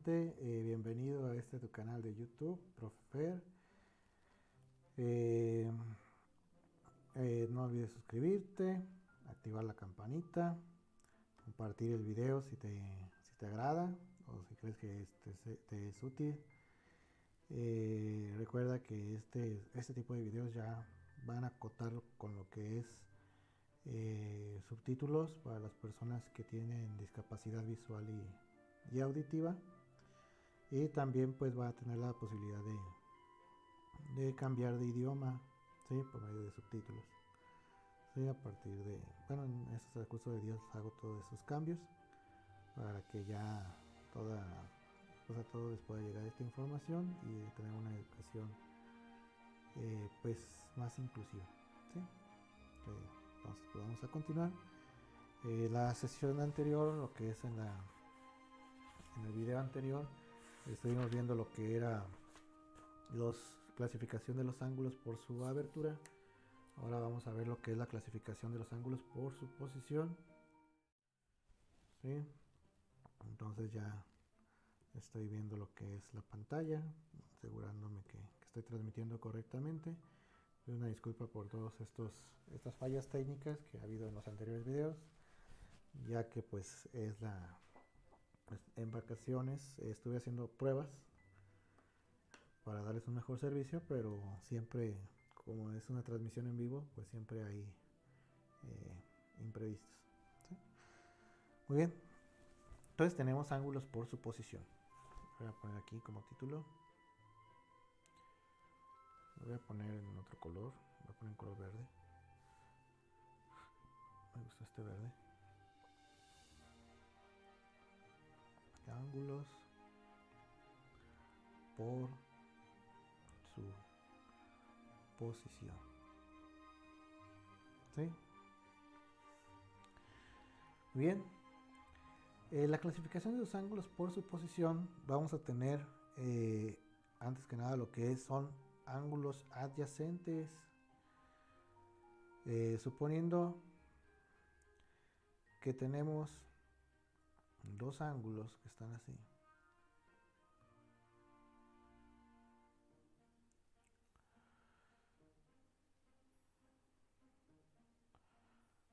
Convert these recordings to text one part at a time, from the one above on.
nuevamente, bienvenido a este tu canal de YouTube, Profe Fer. Eh, no olvides suscribirte, activar la campanita, compartir el video si te agrada o si crees que te es útil. Recuerda que este tipo de videos ya van a acotar con lo que es subtítulos para las personas que tienen discapacidad visual y auditiva, y también pues va a tener la posibilidad de cambiar de idioma, ¿sí? Por medio de subtítulos, ¿sí? A partir de, bueno, en estos cursos de días hago todos esos cambios para que ya a todos les pueda llegar esta información y tener una educación pues más inclusiva, ¿sí? Entonces pues vamos a continuar. La sesión anterior, lo que es en el video anterior, estuvimos viendo lo que era clasificación de los ángulos por su abertura. Ahora vamos a ver lo que es la clasificación de los ángulos por su posición, ¿sí? Entonces ya estoy viendo lo que es la pantalla, asegurándome que estoy transmitiendo correctamente. Una disculpa por todas estas fallas técnicas que ha habido en los anteriores videos, ya que pues en vacaciones estuve haciendo pruebas para darles un mejor servicio, pero siempre, como es una transmisión en vivo, pues siempre hay imprevistos, ¿sí? Muy bien, entonces tenemos ángulos por su posición. Voy a poner aquí como título, lo voy a poner en otro color, voy a poner en color verde, me gusta este verde. Ángulos por su posición, ¿sí? Bien, la clasificación de los ángulos por su posición, vamos a tener antes que nada lo que son ángulos adyacentes, suponiendo que tenemos dos ángulos que están así.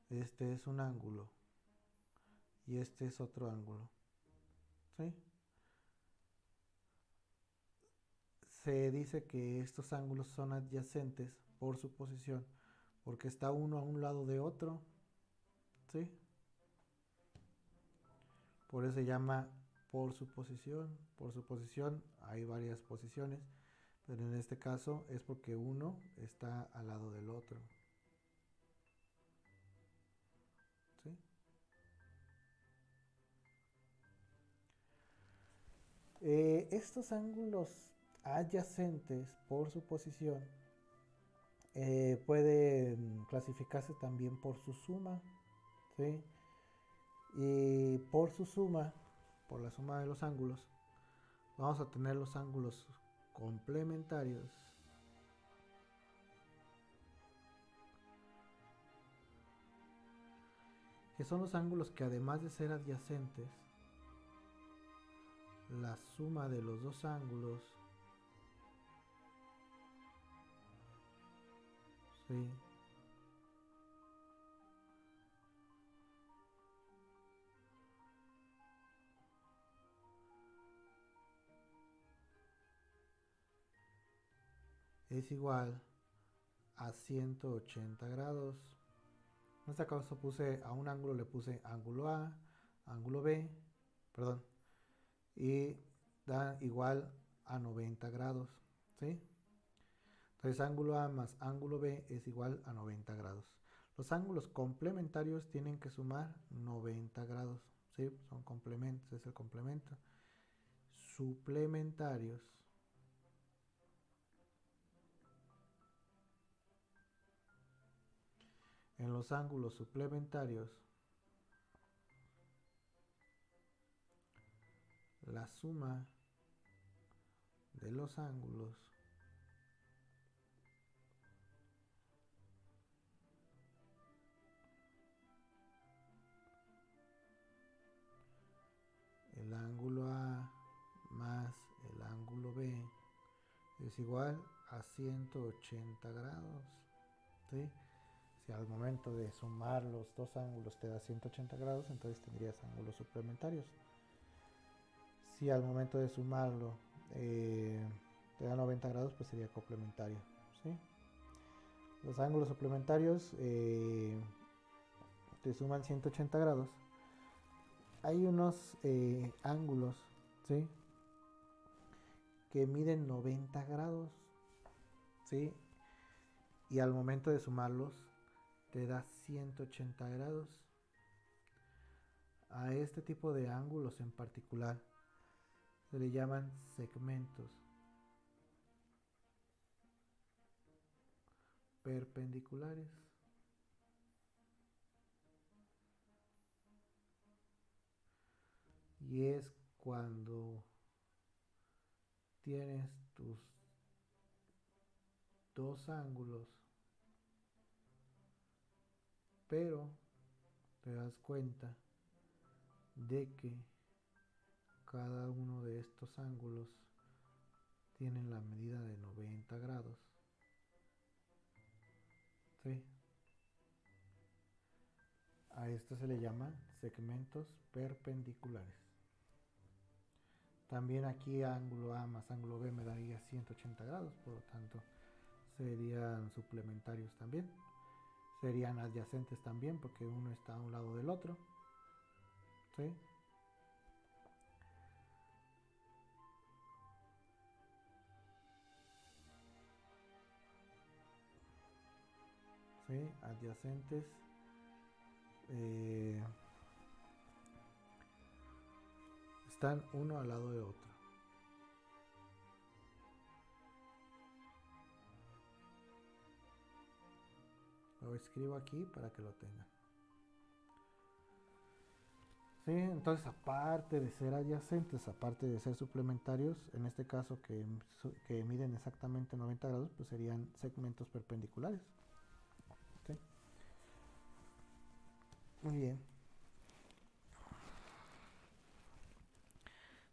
Este es un ángulo y este es otro ángulo, ¿sí? Se dice que estos ángulos son adyacentes por su posición porque está uno a un lado de otro, ¿sí? Por eso se llama por su posición. Por su posición hay varias posiciones, pero en este caso es porque uno está al lado del otro, ¿sí? Estos ángulos adyacentes por su posición pueden clasificarse también por su suma, ¿sí? Y por su suma, por la suma de los ángulos, vamos a tener los ángulos complementarios, que son los ángulos que además de ser adyacentes, la suma de los dos ángulos, ¿sí?, es igual a 180 grados. En este caso a un ángulo le puse ángulo A, ángulo B, perdón, y da igual a 90 grados, ¿sí? Entonces ángulo A más ángulo B es igual a 90 grados. Los ángulos complementarios tienen que sumar 90 grados, ¿sí? Son complementos, es el complemento. Suplementarios en los ángulos suplementarios, la suma de los ángulos el ángulo A es igual a 180 grados, ¿sí? Si al momento de sumar los dos ángulos te da 180 grados, entonces tendrías ángulos suplementarios. Si al momento de sumarlo te da 90 grados, pues sería complementario, ¿sí? Los ángulos suplementarios te suman 180 grados. Hay unos ángulos, ¿sí?, que miden 90 grados, ¿sí? Y al momento de sumarlos te da 180 grados. A este tipo de ángulos en particular se le llaman segmentos perpendiculares. Y es cuando tienes tus dos ángulos, pero te das cuenta de que cada uno de estos ángulos tienen la medida de 90 grados, ¿sí? A esto se le llama segmentos perpendiculares. También aquí ángulo A más ángulo B me daría 180 grados, por lo tanto serían suplementarios también. Serían adyacentes también porque uno está a un lado del otro, ¿sí? ¿Sí? Adyacentes están uno al lado de otro. Lo escribo aquí para que lo tengan. Sí, entonces aparte de ser adyacentes, aparte de ser suplementarios, en este caso que miden exactamente 90 grados, pues serían segmentos perpendiculares. ¿Sí? Muy bien.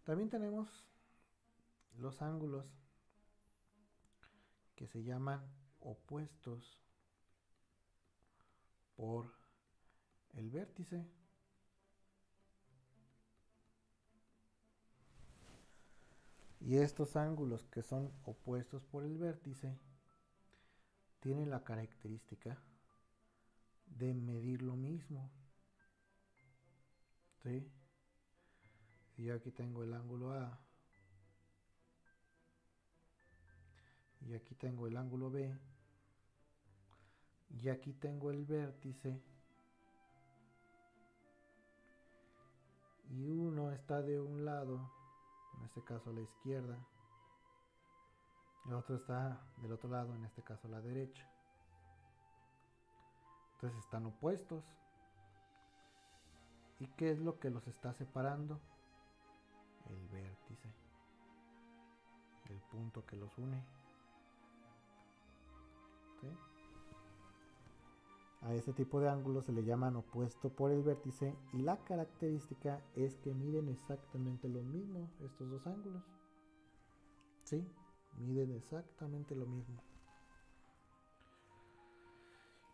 También tenemos los ángulos que se llaman opuestos por el vértice. Y estos ángulos que son opuestos por el vértice tienen la característica de medir lo mismo, ¿sí? Si yo aquí tengo el ángulo A y aquí tengo el ángulo B y aquí tengo el vértice y uno está de un lado, en este caso a la izquierda, el otro está del otro lado, en este caso a la derecha. Entonces están opuestos. ¿Y qué es lo que los está separando? El vértice, el punto que los une. ¿Sí? A este tipo de ángulos se le llaman opuesto por el vértice y la característica es que miden exactamente lo mismo estos dos ángulos. ¿Sí? Miden exactamente lo mismo.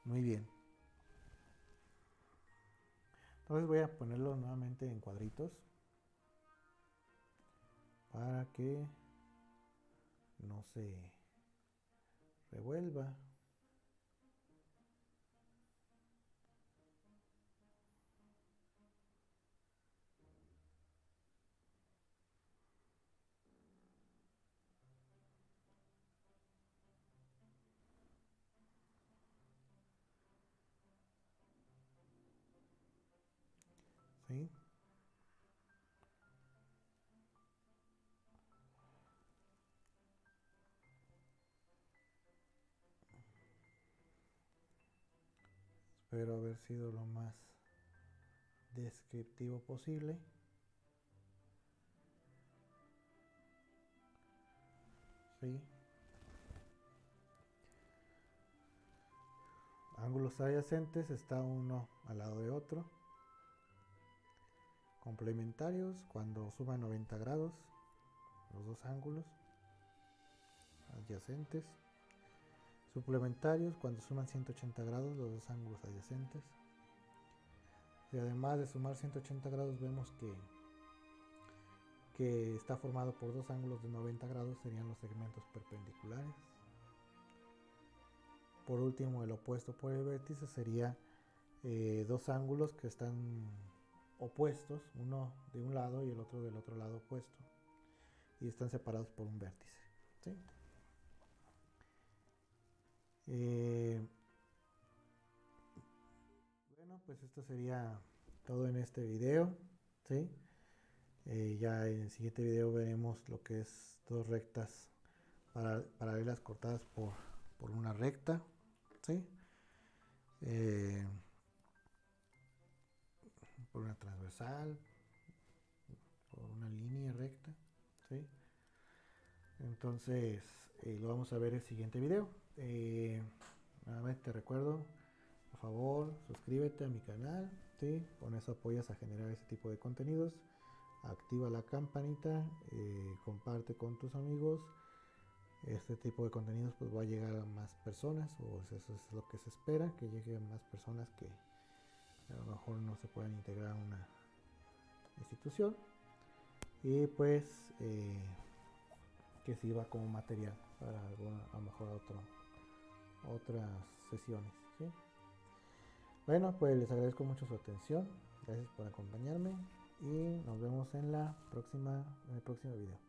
Muy bien. Entonces voy a ponerlo nuevamente en cuadritos para que no se revuelva. ¿Sí? Espero haber sido lo más descriptivo posible. ¿Sí? Ángulos adyacentes está uno al lado de otro. Complementarios cuando suman 90 grados los dos ángulos. adyacentes. Suplementarios cuando suman 180 grados los dos ángulos adyacentes. Y además de sumar 180 grados vemos que está formado por dos ángulos de 90 grados, serían los segmentos perpendiculares. Por último, el opuesto por el vértice sería dos ángulos que están opuestos, uno de un lado y el otro del otro lado opuesto, y están separados por un vértice, ¿sí? Bueno, pues esto sería todo en este video, ¿sí? Ya en el siguiente video veremos lo que es dos rectas paralelas cortadas por una recta, ¿sí? Por una transversal, por una línea recta, ¿sí? Entonces lo vamos a ver en el siguiente video. Nuevamente te recuerdo, por favor, suscríbete a mi canal, ¿sí? Con eso apoyas a generar ese tipo de contenidos. Activa la campanita, comparte con tus amigos. Este tipo de contenidos pues va a llegar a más personas, o eso es lo que se espera, que llegue a más personas que a lo mejor no se puedan integrar a una institución, y pues que sirva como material para a lo mejor otras sesiones, ¿sí? Bueno, pues les agradezco mucho su atención, gracias por acompañarme y nos vemos en el próximo video.